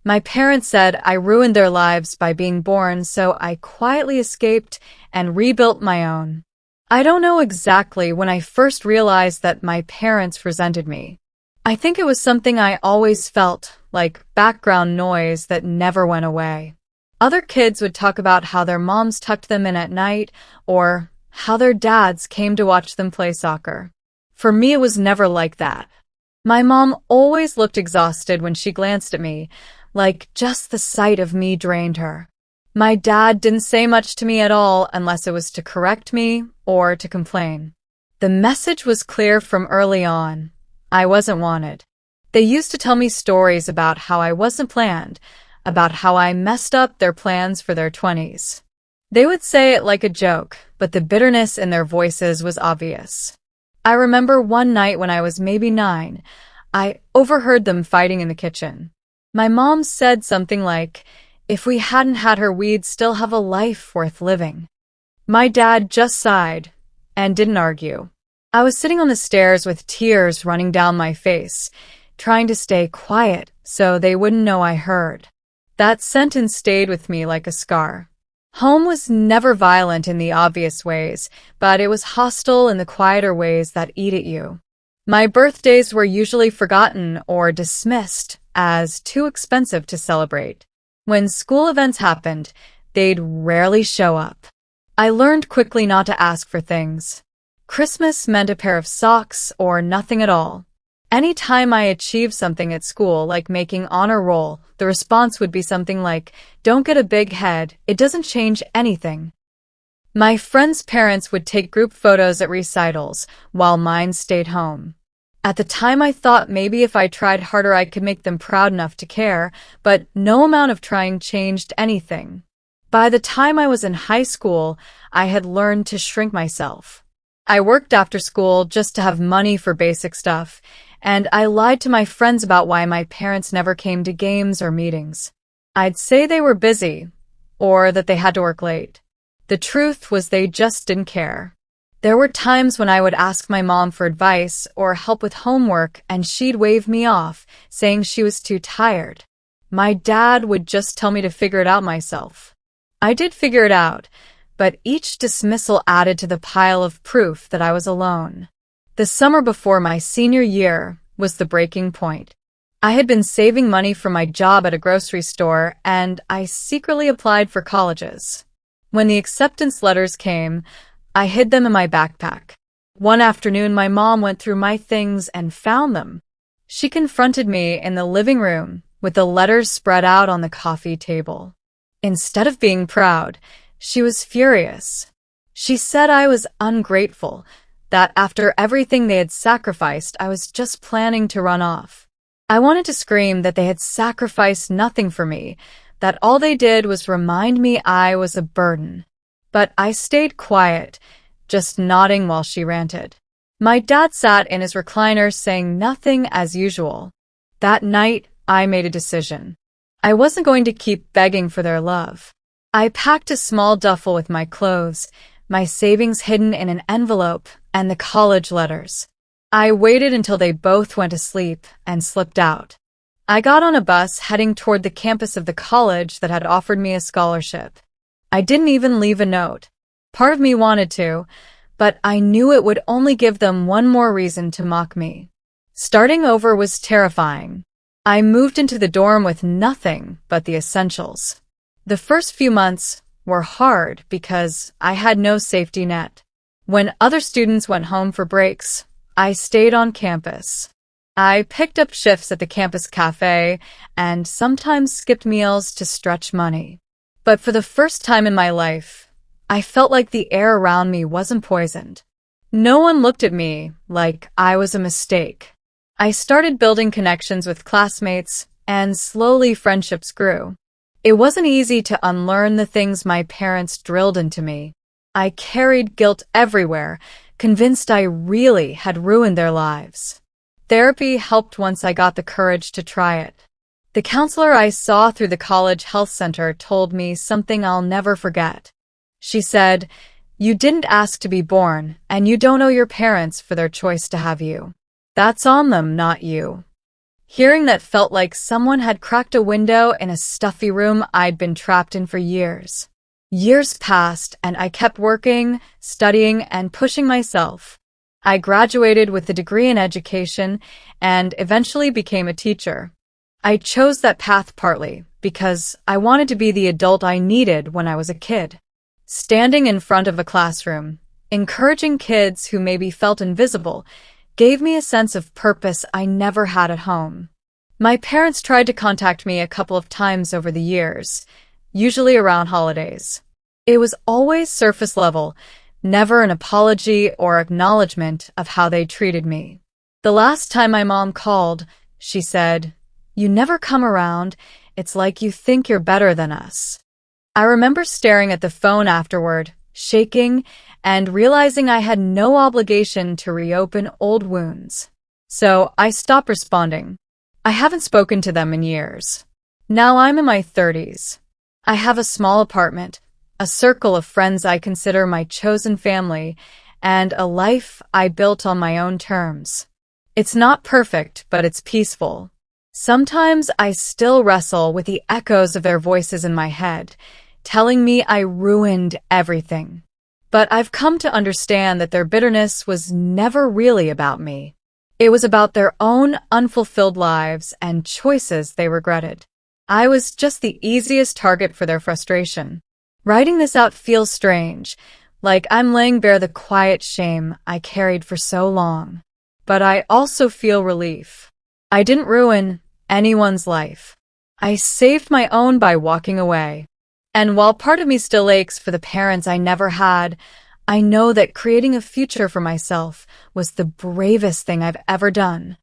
My parents said I ruined their lives by being born, so I quietly escaped and rebuilt my own. I don't know exactly when I first realized that my parents resented me. I think it was something I always felt, like background noise that never went away. Other kids would talk about how their moms tucked them in at night, or how their dads came to watch them play soccer. For me, it was never like that. My mom always looked exhausted when she glanced at me, like just the sight of me drained her. My dad didn't say much to me at all unless it was to correct me or to complain. The message was clear from early on. I wasn't wanted. They used to tell me stories about how I wasn't planned, about how I messed up their plans for their 20s. They would say it like a joke, but the bitterness in their voices was obvious. I remember one night when I was maybe 9, I overheard them fighting in the kitchen. My mom said something like, "If we hadn't had her, we'd still have a life worth living." My dad just sighed and didn't argue. I was sitting on the stairs with tears running down my face, trying to stay quiet so they wouldn't know I heard. That sentence stayed with me like a scar. Home was never violent in the obvious ways, but it was hostile in the quieter ways that eat at you. My birthdays were usually forgotten or dismissed as too expensive to celebrate. When school events happened, they'd rarely show up. I learned quickly not to ask for things. Christmas meant a pair of socks or nothing at all. Anytime I achieved something at school, like making honor roll, the response would be something like, "Don't get a big head, it doesn't change anything." My friends' parents would take group photos at recitals, while mine stayed home. At the time I thought maybe if I tried harder I could make them proud enough to care, but no amount of trying changed anything. By the time I was in high school, I had learned to shrink myself. I worked after school just to have money for basic stuff, and I lied to my friends about why my parents never came to games or meetings. I'd say they were busy, or that they had to work late. The truth was they just didn't care. There were times when I would ask my mom for advice or help with homework and she'd wave me off, saying she was too tired. My dad would just tell me to figure it out myself. I did figure it out, but each dismissal added to the pile of proof that I was alone. The summer before my senior year was the breaking point. I had been saving money for my job at a grocery store, and I secretly applied for colleges. When the acceptance letters came, I hid them in my backpack. One afternoon, my mom went through my things and found them. She confronted me in the living room with the letters spread out on the coffee table. Instead of being proud, she was furious. She said I was ungrateful, that after everything they had sacrificed, I was just planning to run off. I wanted to scream that they had sacrificed nothing for me, that all they did was remind me I was a burden. But I stayed quiet, just nodding while she ranted. My dad sat in his recliner saying nothing as usual. That night, I made a decision. I wasn't going to keep begging for their love. I packed a small duffel with my clothes, my savings hidden in an envelope, and the college letters. I waited until they both went to sleep and slipped out. I got on a bus heading toward the campus of the college that had offered me a scholarship. I didn't even leave a note. Part of me wanted to, but I knew it would only give them one more reason to mock me. Starting over was terrifying. I moved into the dorm with nothing but the essentials. The first few months were hard because I had no safety net. When other students went home for breaks, I stayed on campus. I picked up shifts at the campus cafe and sometimes skipped meals to stretch money. But for the first time in my life, I felt like the air around me wasn't poisoned. No one looked at me like I was a mistake. I started building connections with classmates, and slowly friendships grew. It wasn't easy to unlearn the things my parents drilled into me. I carried guilt everywhere, convinced I really had ruined their lives. Therapy helped once I got the courage to try it. The counselor I saw through the college health center told me something I'll never forget. She said, "You didn't ask to be born, and you don't owe your parents for their choice to have you. That's on them, not you." Hearing that felt like someone had cracked a window in a stuffy room I'd been trapped in for years. Years passed, and I kept working, studying, and pushing myself. I graduated with a degree in education and eventually became a teacher. I chose that path partly because I wanted to be the adult I needed when I was a kid. Standing in front of a classroom, encouraging kids who maybe felt invisible, gave me a sense of purpose I never had at home. My parents tried to contact me a couple of times over the years, usually around holidays. It was always surface level, never an apology or acknowledgement of how they treated me. The last time my mom called, she said, "You never come around. It's like you think you're better than us." I remember staring at the phone afterward, shaking, and realizing I had no obligation to reopen old wounds. So I stopped responding. I haven't spoken to them in years. Now I'm in my 30s. I have a small apartment, a circle of friends I consider my chosen family, and a life I built on my own terms. It's not perfect, but it's peaceful. Sometimes I still wrestle with the echoes of their voices in my head, telling me I ruined everything. But I've come to understand that their bitterness was never really about me. It was about their own unfulfilled lives and choices they regretted. I was just the easiest target for their frustration. Writing this out feels strange, like I'm laying bare the quiet shame I carried for so long. But I also feel relief. I didn't ruin anyone's life. I saved my own by walking away. And while part of me still aches for the parents I never had, I know that creating a future for myself was the bravest thing I've ever done.